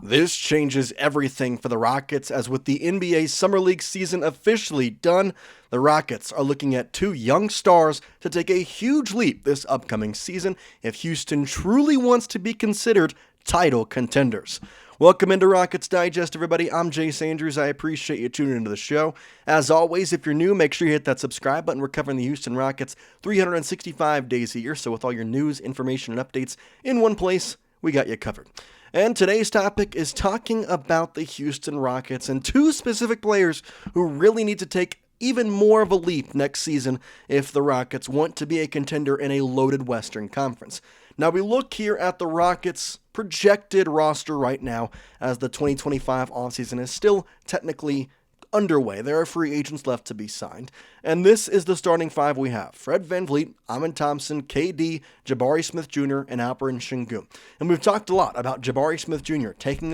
This changes everything for the Rockets, as with the NBA Summer League season officially done, the Rockets are looking at two young stars to take a huge leap this upcoming season if Houston truly wants to be considered title contenders. Welcome into Rockets Digest, everybody. I'm Jace Andrews. I appreciate you tuning into the show. As always, if you're new, make sure you hit that subscribe button. We're covering the Houston Rockets 365 days a year, so with all your news, information, and updates in one place, we got you covered. And today's topic is talking about the Houston Rockets and two specific players who really need to take even more of a leap next season if the Rockets want to be a contender in a loaded Western Conference. Now, we look here at the Rockets' projected roster right now as the 2025 offseason is still technically underway. There are free agents left to be signed. And this is the starting five we have: Fred VanVleet, Alperen Thompson, KD, Jabari Smith Jr., and Alperen Şengün. And we've talked a lot about Jabari Smith Jr. taking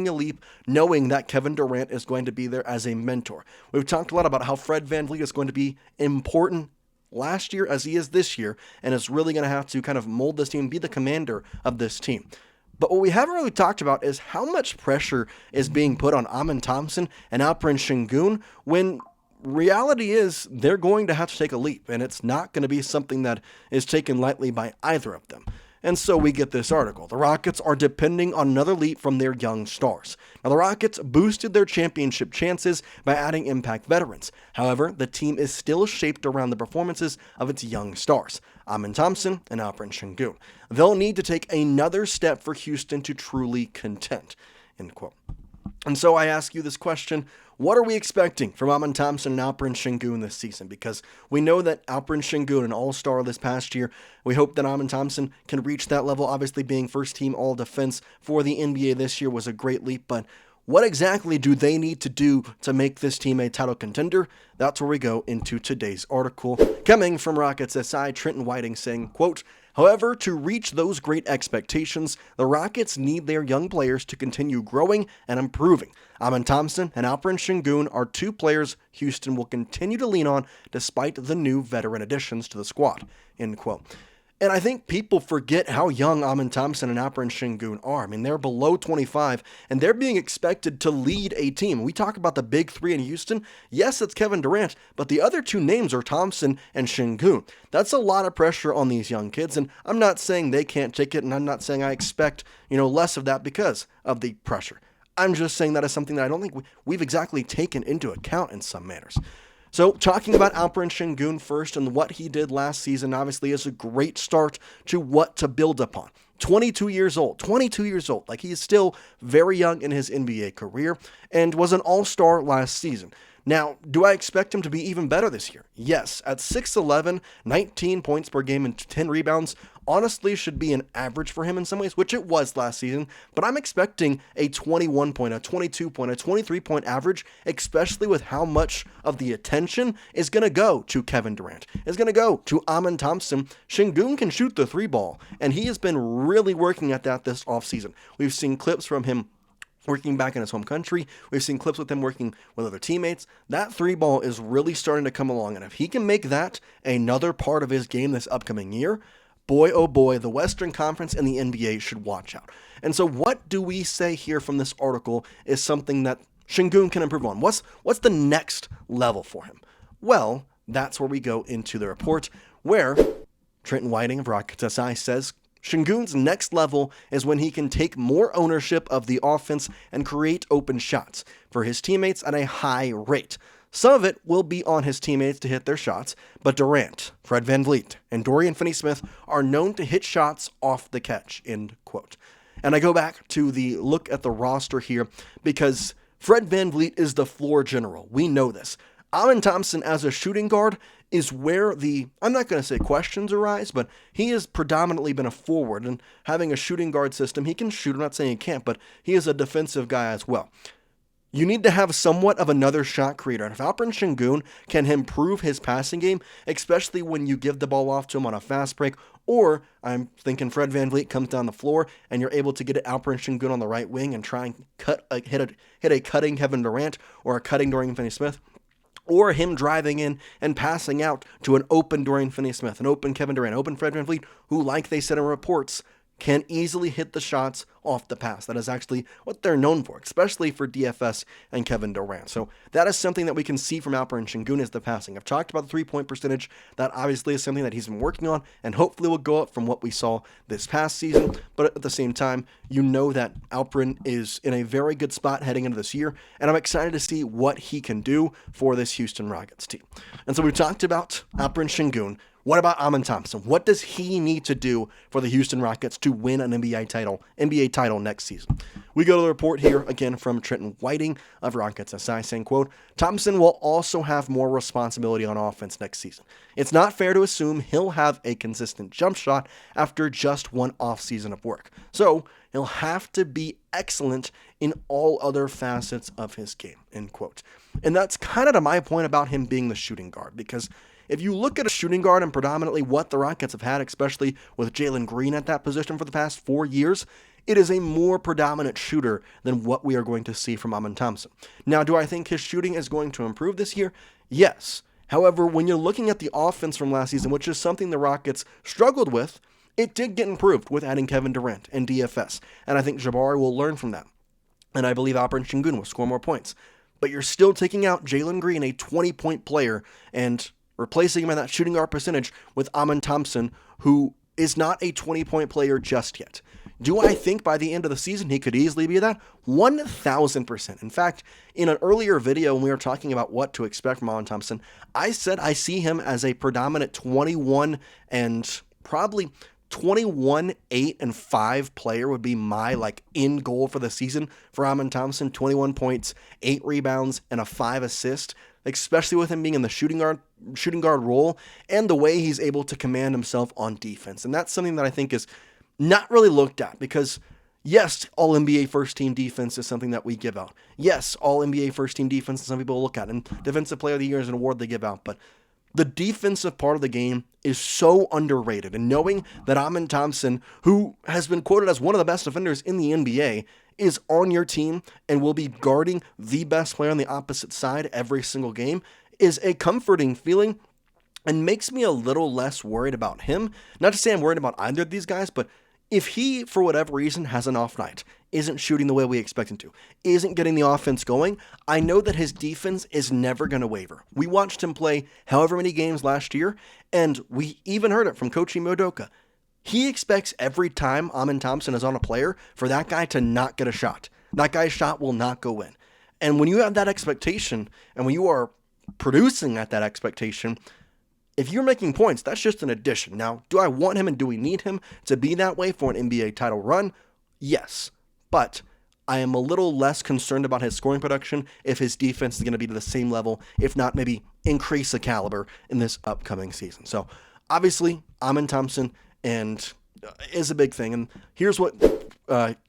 a leap, knowing that Kevin Durant is going to be there as a mentor. We've talked a lot about how Fred VanVleet is going to be important last year as he is this year, and is really going to have to kind of mold this team and be the commander of this team. But what we haven't really talked about is how much pressure is being put on Alperen Thompson and Alperen Şengün when reality is they're going to have to take a leap, and it's not going to be something that is taken lightly by either of them. And so we get this article. The Rockets are depending on another leap from their young stars. Now, the Rockets boosted their championship chances by adding impact veterans. However, the team is still shaped around the performances of its young stars, Alperen Thompson and Alperen Şengün. They'll need to take another step for Houston to truly contend, end quote. And so I ask you this question: what are we expecting from Alperen Thompson and Alperen Şengün this season? Because we know that Alperen Şengün, an all-star this past year, we hope that Alperen Thompson can reach that level. Obviously, being first-team all-defense for the NBA this year was a great leap, but what exactly do they need to do to make this team a title contender? That's where we go into today's article. Coming from Rockets SI, Trenton Whiting saying, quote, "However, to reach those great expectations, the Rockets need their young players to continue growing and improving. Alperen Thompson and Alperen Şengün are two players Houston will continue to lean on despite the new veteran additions to the squad," end quote. And I think people forget how young Alperen Thompson and Alperen Şengün are. I mean, they're below 25, and they're being expected to lead a team. We talk about the big three in Houston. Yes, it's Kevin Durant, but the other two names are Thompson and Şengün. That's a lot of pressure on these young kids, and I'm not saying they can't take it, and I'm not saying I expect, less of that because of the pressure. I'm just saying that is something that I don't think we've exactly taken into account in some manners. So, talking about Alperen Şengün first and what he did last season, obviously is a great start to what to build upon. 22 years old, like he is still very young in his NBA career, and was an all-star last season. Now, do I expect him to be even better this year? Yes, at 6'11", 19 points per game and 10 rebounds, honestly should be an average for him in some ways, which it was last season, but I'm expecting a 21-point, a 22-point, a 23-point average, especially with how much of the attention is going to go to Kevin Durant, is going to go to Alperen Thompson. Şengün can shoot the three ball, and he has been really working at that this offseason. We've seen clips from him working back in his home country. We've seen clips with him working with other teammates. That three ball is really starting to come along, and if he can make that another part of his game this upcoming year, boy, oh boy, the Western Conference and the NBA should watch out. And so what do we say here from this article is something that Şengün can improve on? What's the next level for him? Well, that's where we go into the report, where Trenton Whiting of Rockets SI says, Şengün's next level is when he can take more ownership of the offense and create open shots for his teammates at a high rate. Some of it will be on his teammates to hit their shots, but Durant, Fred VanVleet, and Dorian Finney-Smith are known to hit shots off the catch, end quote. And I go back to the look at the roster here because Fred VanVleet is the floor general. We know this. Alperen Thompson as a shooting guard is where I'm not going to say questions arise, but he has predominantly been a forward, and having a shooting guard system, he can shoot. I'm not saying he can't, but he is a defensive guy as well. You need to have somewhat of another shot creator, and if Alperen Şengün can improve his passing game, especially when you give the ball off to him on a fast break, or I'm thinking Fred VanVleet comes down the floor and you're able to get it Alperen Şengün on the right wing and try and hit a cutting Kevin Durant or a cutting Dorian Finney-Smith, or him driving in and passing out to an open Dorian Finney-Smith, an open Kevin Durant, open Fred VanVleet, who, like they said in reports, can easily hit the shots off the pass. That is actually what they're known for, especially for DFS and Kevin Durant. So that is something that we can see from Alperen Şengün is the passing. I've talked about the three-point percentage. That obviously is something that he's been working on and hopefully will go up from what we saw this past season. But at the same time, you know that Alperen is in a very good spot heading into this year, and I'm excited to see what he can do for this Houston Rockets team. And so we've talked about Alperen Şengün. What about Alperen Thompson? What does he need to do for the Houston Rockets to win an NBA title next season? We go to the report here again from Trenton Whiting of Rockets SI saying, quote, Thompson will also have more responsibility on offense next season. It's not fair to assume he'll have a consistent jump shot after just one offseason of work. So he'll have to be excellent in all other facets of his game, end quote. And that's kind of to my point about him being the shooting guard, because if you look at a shooting guard and predominantly what the Rockets have had, especially with Jalen Green at that position for the past 4 years, it is a more predominant shooter than what we are going to see from Alperen Thompson. Now, do I think his shooting is going to improve this year? Yes. However, when you're looking at the offense from last season, which is something the Rockets struggled with, it did get improved with adding Kevin Durant and DFS. And I think Jabari will learn from that. And I believe Alperen Şengün will score more points. But you're still taking out Jalen Green, a 20-point player, and replacing him in that shooting guard percentage with Alperen Thompson, who is not a 20-point player just yet. Do I think by the end of the season he could easily be that? 1,000%. In fact, in an earlier video when we were talking about what to expect from Alperen Thompson, I said I see him as a predominant 21 and probably 21, 8, and 5 player would be my end goal for the season for Alperen Thompson. 21 points, 8 rebounds, and a 5 assist, especially with him being in the shooting guard role and the way he's able to command himself on defense. And that's something that I think is not really looked at, because yes, all NBA first team defense is something that we give out. Yes, all NBA first team defense is something people look at, and Defensive Player of the Year is an award they give out, but the defensive part of the game is so underrated. And knowing that Alperen Thompson, who has been quoted as one of the best defenders in the NBA, is on your team and will be guarding the best player on the opposite side every single game is a comforting feeling and makes me a little less worried about him. Not to say I'm worried about either of these guys, but if he, for whatever reason, has an off night, isn't shooting the way we expect him to, isn't getting the offense going, I know that his defense is never going to waver. We watched him play however many games last year, and we even heard it from Coach Udoka. He expects every time Alperen Thompson is on a player for that guy to not get a shot. That guy's shot will not go in. And when you have that expectation, and when you are producing at that expectation, if you're making points, that's just an addition. Now, do I want him and do we need him to be that way for an NBA title run? Yes. But I am a little less concerned about his scoring production if his defense is going to be to the same level, if not maybe increase the caliber in this upcoming season. So, obviously, Alperen Thompson is a big thing. And here's what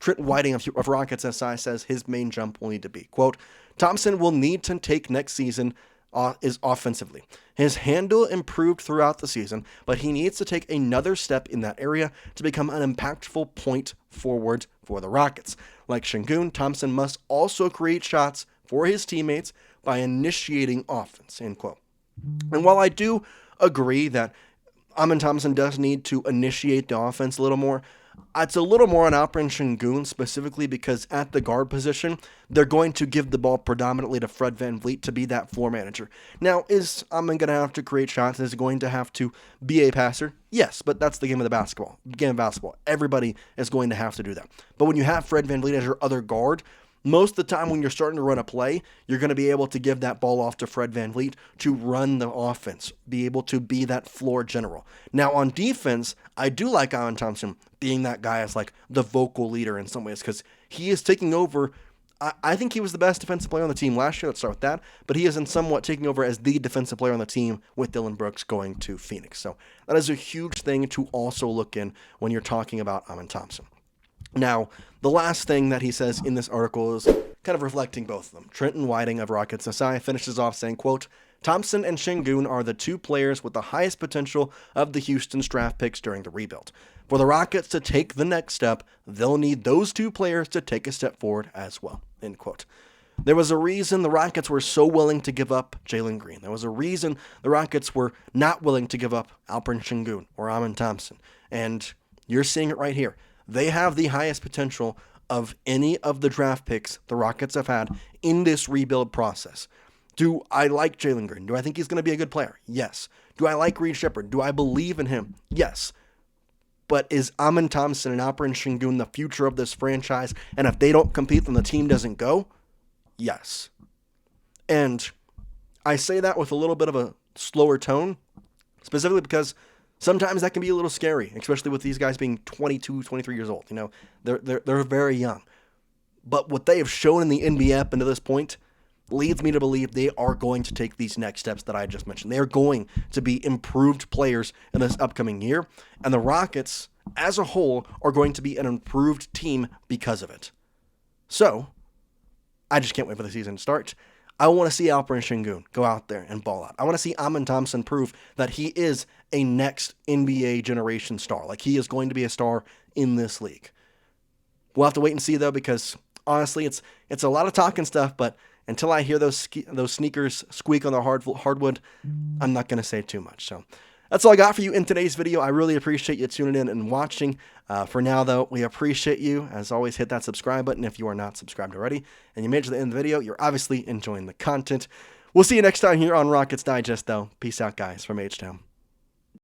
Trenton Whiting of Rockets SI says his main jump will need to be. Quote, Thompson will need to take next season is offensively. His handle improved throughout the season, but he needs to take another step in that area to become an impactful point forward for the Rockets. Like Şengün, Thompson must also create shots for his teammates by initiating offense, end quote. And while I do agree that Alperen Thompson does need to initiate the offense a little more, it's a little more on Alperen Şengün specifically because at the guard position, they're going to give the ball predominantly to Fred VanVleet to be that floor manager. Now, is Alperen going to have to create shots? Is he going to have to be a passer? Yes, but that's the game of basketball. Everybody is going to have to do that. But when you have Fred VanVleet as your other guard, most of the time when you're starting to run a play, you're going to be able to give that ball off to Fred VanVleet to run the offense, be able to be that floor general. Now on defense, I do like Alperen Thompson being that guy as like the vocal leader in some ways because he is taking over. I think he was the best defensive player on the team last year. Let's start with that. But he is in somewhat taking over as the defensive player on the team with Dillon Brooks going to Phoenix. So that is a huge thing to also look in when you're talking about Alperen Thompson. Now, the last thing that he says in this article is kind of reflecting both of them. Trenton Whiting of Rockets SI finishes off saying, quote, Thompson and Şengün are the two players with the highest potential of the Houston's draft picks during the rebuild. For the Rockets to take the next step, they'll need those two players to take a step forward as well, end quote. There was a reason the Rockets were so willing to give up Jalen Green. There was a reason the Rockets were not willing to give up Alperen Şengün or Alperen Thompson. And you're seeing it right here. They have the highest potential of any of the draft picks the Rockets have had in this rebuild process. Do I like Jalen Green? Do I think he's going to be a good player? Yes. Do I like Reed Shepherd? Do I believe in him? Yes. But is Alperen Thompson and Alperen Şengün the future of this franchise? And if they don't compete, then the team doesn't go? Yes. And I say that with a little bit of a slower tone, specifically because sometimes that can be a little scary, especially with these guys being 22, 23 years old. You know, they're very young. But what they have shown in the NBA up until this point leads me to believe they are going to take these next steps that I just mentioned. They are going to be improved players in this upcoming year, and the Rockets, as a whole, are going to be an improved team because of it. So, I just can't wait for the season to start. I want to see Alperen Şengün go out there and ball out. I want to see Alperen Thompson prove that he is a next NBA generation star. Like, he is going to be a star in this league. We'll have to wait and see, though, because honestly, it's a lot of talking stuff, but until I hear those sneakers squeak on the hardwood, I'm not going to say too much. So that's all I got for you in today's video. I really appreciate you tuning in and watching. For now, though, we appreciate you. As always, hit that subscribe button if you are not subscribed already. And you made it to the end of the video. You're obviously enjoying the content. We'll see you next time here on Rockets Digest, though. Peace out, guys, from H-Town.